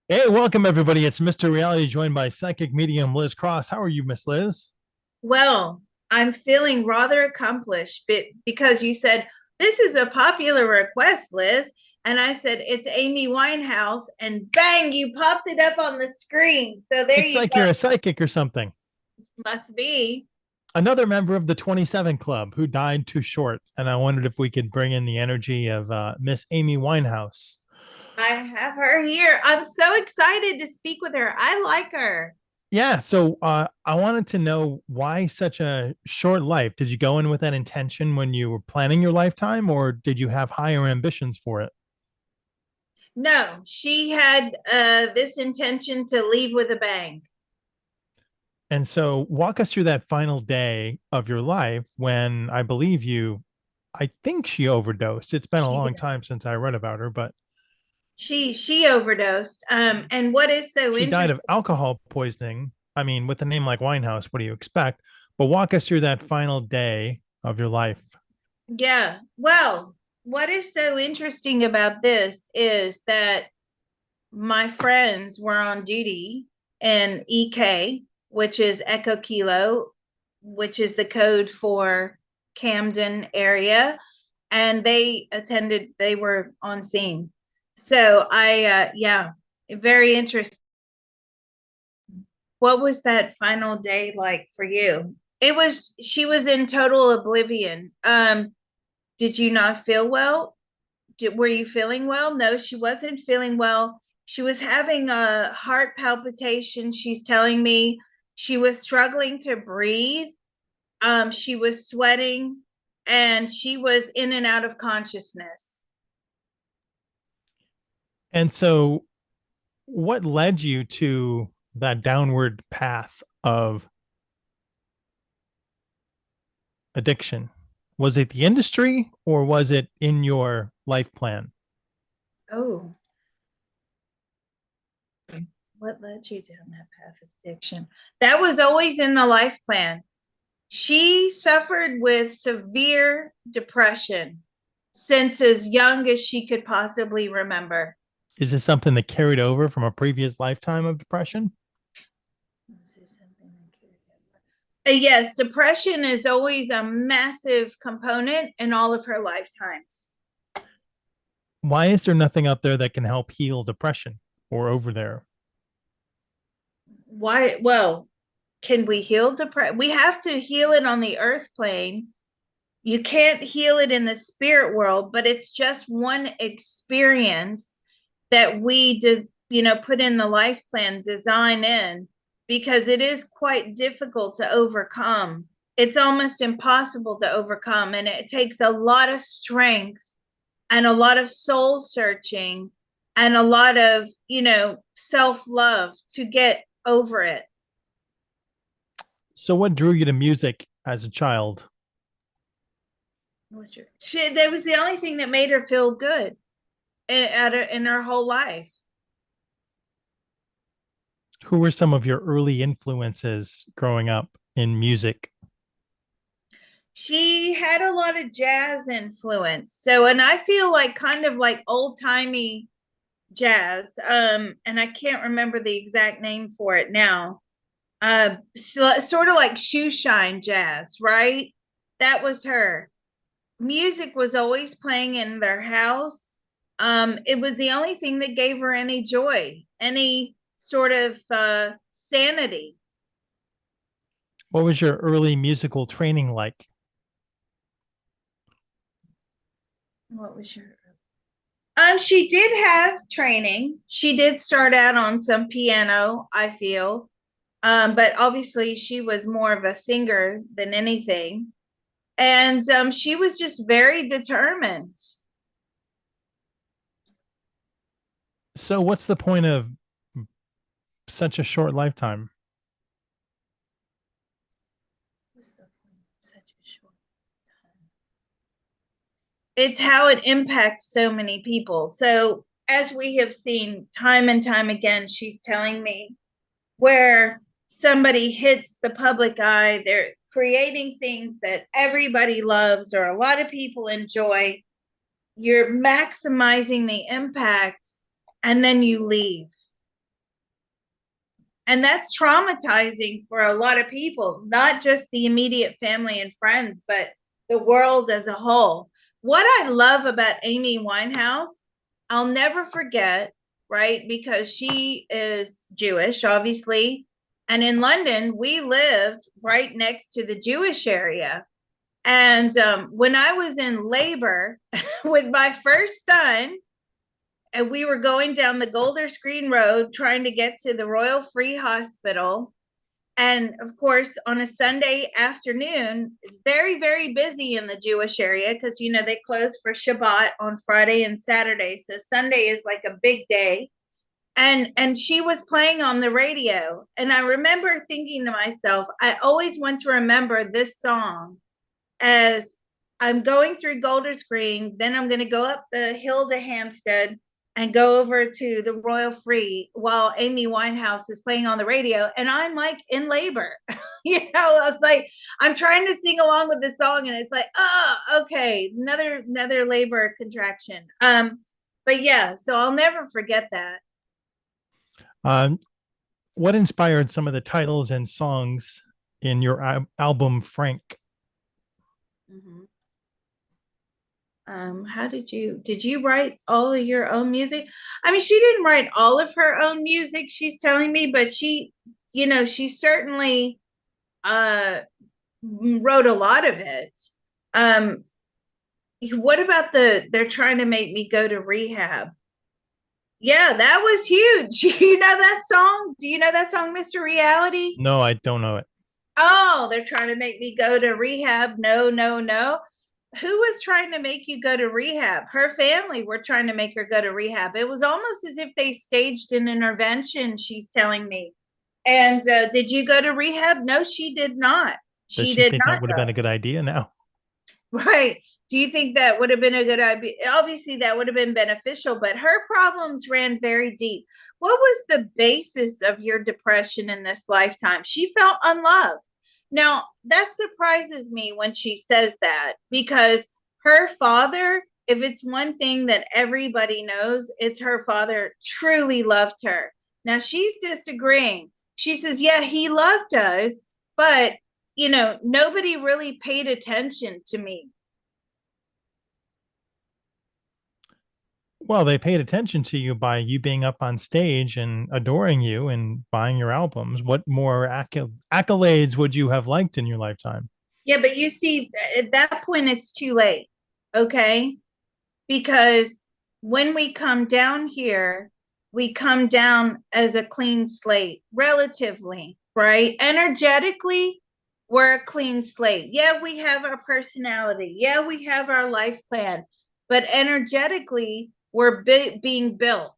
Hey, welcome everybody. It's Mr. Reality joined by psychic medium Liz Cross. How are you, Miss Liz? Well, I'm feeling rather accomplished because you said, this is a popular request, Liz. And I said, it's Amy Winehouse. And bang, you popped it up on the screen. So there It's you like go. you're a psychic or something. Must be. Another member of the 27 Club who died too short. And I wondered if we could bring in the energy of Miss Amy Winehouse. I have her here. I'm so excited to speak with her. I like her. Yeah, so I wanted to know why such a short life. Did you go in with that intention when you were planning your lifetime, or did you have higher ambitions for it? No, she had this intention to leave with a bang. And so walk us through that final day of your life when I believe you, I think she overdosed. It's been a She long did. time since I read about her, but She overdosed. And what is so she died of interesting? alcohol poisoning. I mean, with a name like Winehouse, what do you expect? But walk us through that final day of your life. Yeah. Well, what is so interesting about this is that my friends were on duty in EK, which is Echo Kilo, which is the code for Camden area, and they were on scene. So yeah, very interesting. What was that final day like for you? She was in total oblivion. Did you not feel well? Were you feeling well? No, she wasn't feeling well. She was having a heart palpitation. She's telling me she was struggling to breathe. She was sweating and she was in and out of consciousness. And so, what led you to that downward path of addiction? Was it the industry or was it in your life plan? Oh, what led you down that path of addiction? That was always in the life plan. She suffered with severe depression since as young as she could possibly remember. Is this something that carried over from a previous lifetime of depression? Yes, depression is always a massive component in all of her lifetimes. Why is there nothing up there that can help heal depression or over there? Why? Well, can we heal depression? We have to heal it on the earth plane. You can't heal it in the spirit world, but it's just one experience that we just, put in the life plan design in because it is quite difficult to overcome. It's almost impossible to overcome, and it takes a lot of strength and a lot of soul searching and a lot of, self love to get over it. So, what drew you to music as a child? That was the only thing that made her feel good in her whole life. Who were some of your early influences growing up in music? She had a lot of jazz influence. So, and I feel like kind of like old timey jazz. And I can't remember the exact name for it now. Sort of like shoe shine jazz, right? That was her. Music was always playing in their house. It was the only thing that gave her any joy, any sort of sanity. What was your early musical training like? What was your she did have training. She did start out on some piano, I feel. But obviously she was more of a singer than anything. And she was just very determined. So, what's the point of such a short lifetime? It's how it impacts so many people. So as we have seen time and time again, she's telling me, where somebody hits the public eye, they're creating things that everybody loves or a lot of people enjoy. You're maximizing the impact and then you leave. And that's traumatizing for a lot of people, not just the immediate family and friends, but the world as a whole. What I love about Amy Winehouse, I'll never forget, right? Because she is Jewish, obviously. And in London, we lived right next to the Jewish area. And when I was in labor with my first son, and we were going down the Golders Green Road trying to get to the Royal Free Hospital. And of course, on a Sunday afternoon, it's very, very busy in the Jewish area because, you know, they close for Shabbat on Friday and Saturday. So Sunday is like a big day. And she was playing on the radio. And I remember thinking to myself, I always want to remember this song as I'm going through Golders Green, then I'm going to go up the hill to Hampstead and go over to the Royal Free while Amy Winehouse is playing on the radio. And I'm like in labor. I was like, I'm trying to sing along with the song, and it's like, oh, okay, another labor contraction. But yeah, so I'll never forget that. Um, what inspired some of the titles and songs in your album Frank? Mm-hmm. How did you write all of your own music? I mean, she didn't write all of her own music, she's telling me, but she, she certainly wrote a lot of it. Um, what about they're trying to make me go to rehab? Yeah, that was huge. You know that song? Do you know that song, Mr. Reality? No, I don't know it. Oh, they're trying to make me go to rehab. No, no, no. Who was trying to make you go to rehab? Her family were trying to make her go to rehab. It was almost as if they staged an intervention, she's telling me. And did you go to rehab? No, she did not. Does She she did think that not would have been a go. good idea now? Right. Do you think that would have been a good idea? Obviously, that would have been beneficial, but her problems ran very deep. What was the basis of your depression in this lifetime? She felt unloved. Now, that surprises me when she says that because her father, if it's one thing that everybody knows, it's her father truly loved her. Now, she's disagreeing. She says, yeah, he loved us, but nobody really paid attention to me. Well, they paid attention to you by you being up on stage and adoring you and buying your albums. What more accolades would you have liked in your lifetime? Yeah, but you see, at that point, it's too late. Okay. Because when we come down here, we come down as a clean slate, relatively, right? Energetically, we're a clean slate. Yeah, we have our personality. Yeah, we have our life plan, but energetically, we're being built.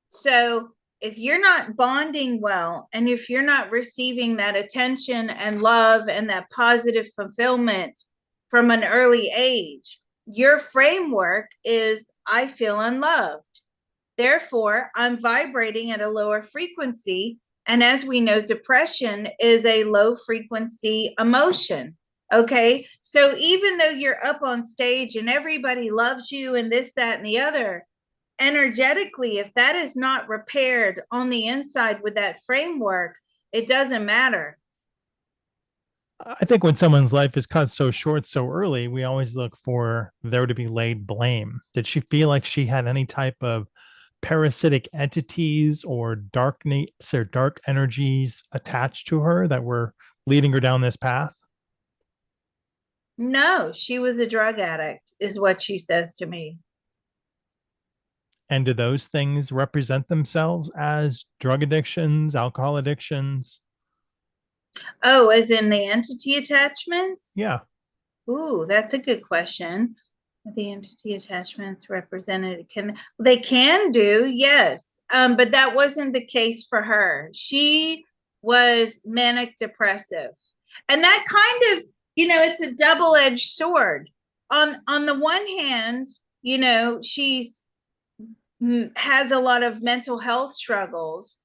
So if you're not bonding well, and if you're not receiving that attention and love and that positive fulfillment from an early age, your framework is I feel unloved. Therefore, I'm vibrating at a lower frequency. And as we know, depression is a low frequency emotion. Okay. So even though you're up on stage and everybody loves you and this, that, and the other, energetically, if that is not repaired on the inside with that framework, it doesn't matter. I think when someone's life is cut so short so early, we always look for there to be laid blame. Did she feel like she had any type of parasitic entities or dark energies attached to her that were leading her down this path? No, she was a drug addict, is what she says to me. And do those things represent themselves as drug addictions, alcohol addictions? Oh, as in the entity attachments? Yeah. Ooh, that's a good question. The entity attachments represented can they can do, yes. But that wasn't the case for her. She was manic depressive. And that kind of, it's a double-edged sword. On the one hand, she's has a lot of mental health struggles.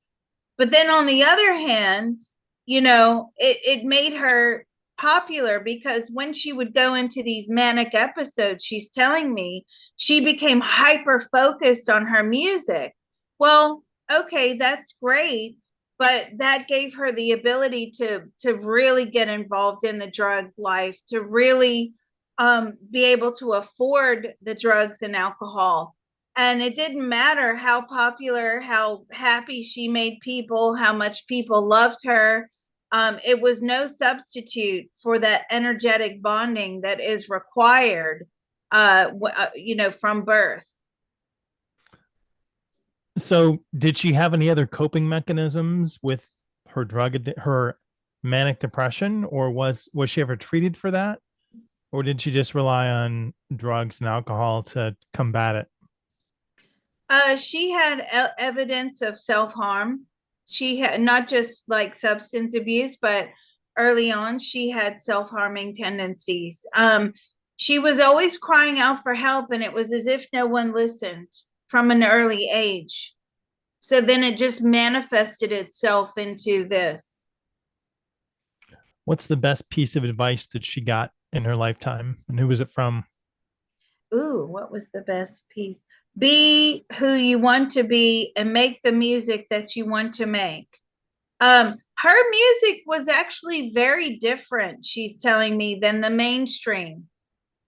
But then on the other hand, it made her popular because when she would go into these manic episodes, she's telling me she became hyper focused on her music. Well, okay, that's great, but that gave her the ability to really get involved in the drug life, to really be able to afford the drugs and alcohol. And it didn't matter how popular, how happy she made people, how much people loved her. It was no substitute for that energetic bonding that is required, from birth. So, did she have any other coping mechanisms with her manic depression, or was she ever treated for that, or did she just rely on drugs and alcohol to combat it? She had evidence of self harm. She had not just like substance abuse, but early on, she had self harming tendencies. She was always crying out for help, and it was as if no one listened from an early age. So then it just manifested itself into this. What's the best piece of advice that she got in her lifetime, and who was it from? Ooh, what was the best piece? Be who you want to be and make the music that you want to make. Her music was actually very different, she's telling me, than the mainstream.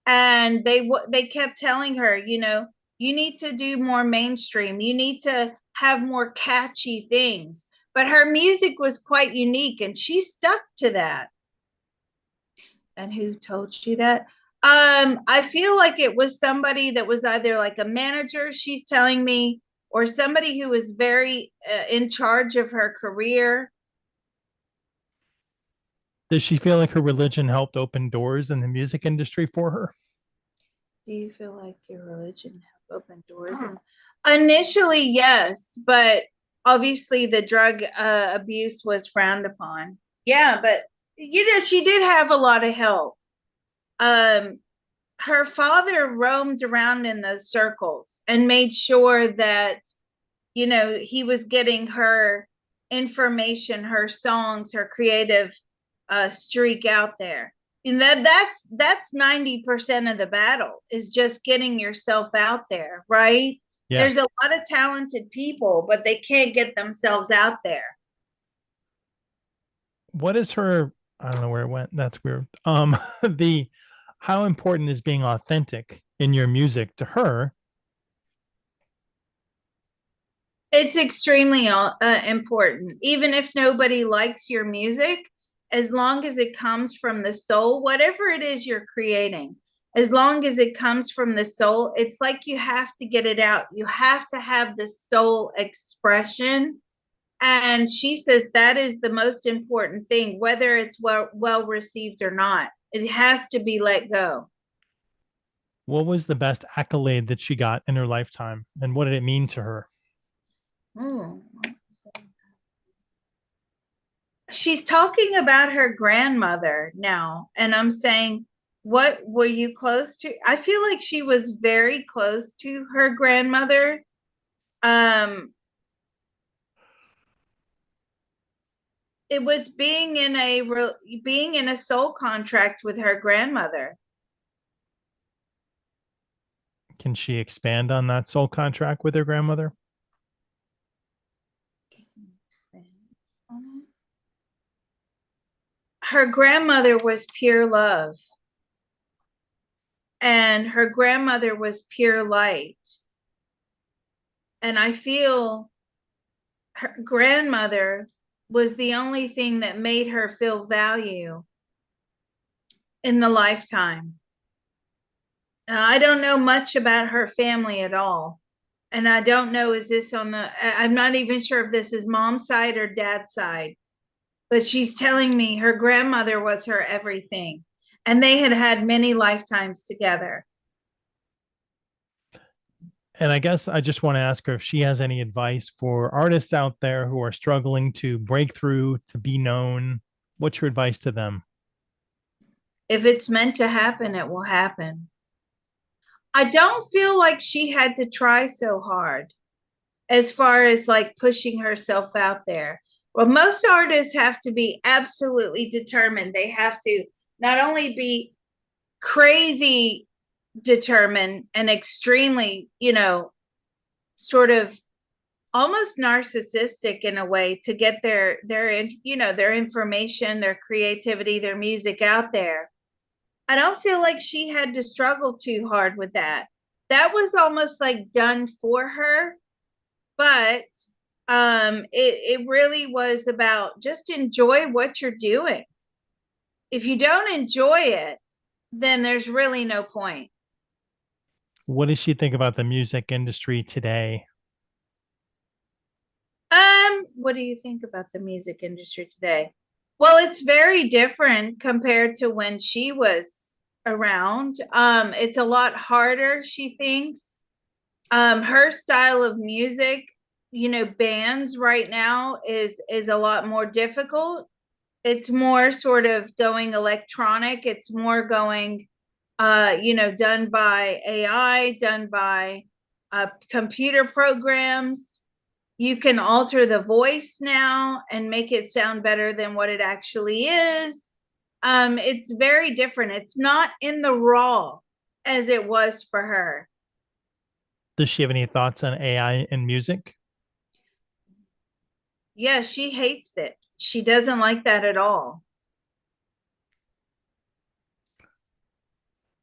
And they kept telling her, you need to do more mainstream. You need to have more catchy things. But her music was quite unique and she stuck to that. And who told you that? I feel like it was somebody that was either like a manager, she's telling me, or somebody who was very in charge of her career. Does she feel like her religion helped open doors in the music industry for her? Do you feel like your religion have opened doors? Initially, yes, but obviously the drug abuse was frowned upon. Yeah, but she did have a lot of help. Um, Her father roamed around in those circles and made sure that he was getting her information, her songs, her creative streak out there. And that's 90% of the battle is just getting yourself out there, right? Yeah. There's a lot of talented people, but they can't get themselves out there. What is her? I don't know where it went. That's weird. The how important is being authentic in your music to her? It's extremely important. Even if nobody likes your music, as long as it comes from the soul, whatever it is you're creating, as long as it comes from the soul, it's like you have to get it out. You have to have the soul expression. And she says that is the most important thing, whether it's well received or not. It has to be let go. What was the best accolade that she got in her lifetime, and what did it mean to her? Hmm. She's talking about her grandmother now, and I'm saying, what were you close to? I feel like she was very close to her grandmother. um it was being in a soul contract with her grandmother. Can she expand on that soul contract with her grandmother? Her grandmother was pure love, and her grandmother was pure light. And I feel her grandmother was the only thing that made her feel value in the lifetime. I don't know much about her family at all. And I don't know, is this I'm not even sure if this is mom's side or dad's side, but she's telling me her grandmother was her everything. And they had had many lifetimes together. And I guess I just want to ask her if she has any advice for artists out there who are struggling to break through, to be known. What's your advice to them? If it's meant to happen, it will happen. I don't feel like she had to try so hard. as far as like pushing herself out there. Well, most artists have to be absolutely determined. They have to not only be crazy determined and extremely, sort of almost narcissistic in a way to get their information, their creativity, their music out there. I don't feel like she had to struggle too hard with that. That was almost like done for her, but it really was about just enjoy what you're doing. If you don't enjoy it, then there's really no point. What does she think about the music industry today? What do you think about the music industry today? Well, it's very different compared to when she was around. It's a lot harder, she thinks. Her style of music, bands right now is a lot more difficult. It's more sort of going electronic. It's more going done by AI, done by computer programs. You can alter the voice now and make it sound better than what it actually is. It's very different. It's not in the raw as it was for her. Does she have any thoughts on AI in music? Yeah, she hates it. She doesn't like that at all.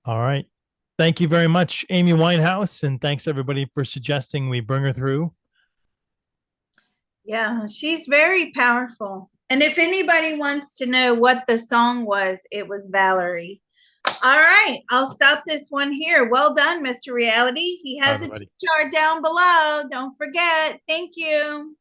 All right. Thank you very much, Amy Winehouse. And thanks everybody for suggesting we bring her through. Yeah, she's very powerful. And if anybody wants to know what the song was, it was Valerie. All right, I'll stop this one here. Well done, Mr. Reality. He Bye, has a everybody. tip jar down below. Don't forget. Thank you.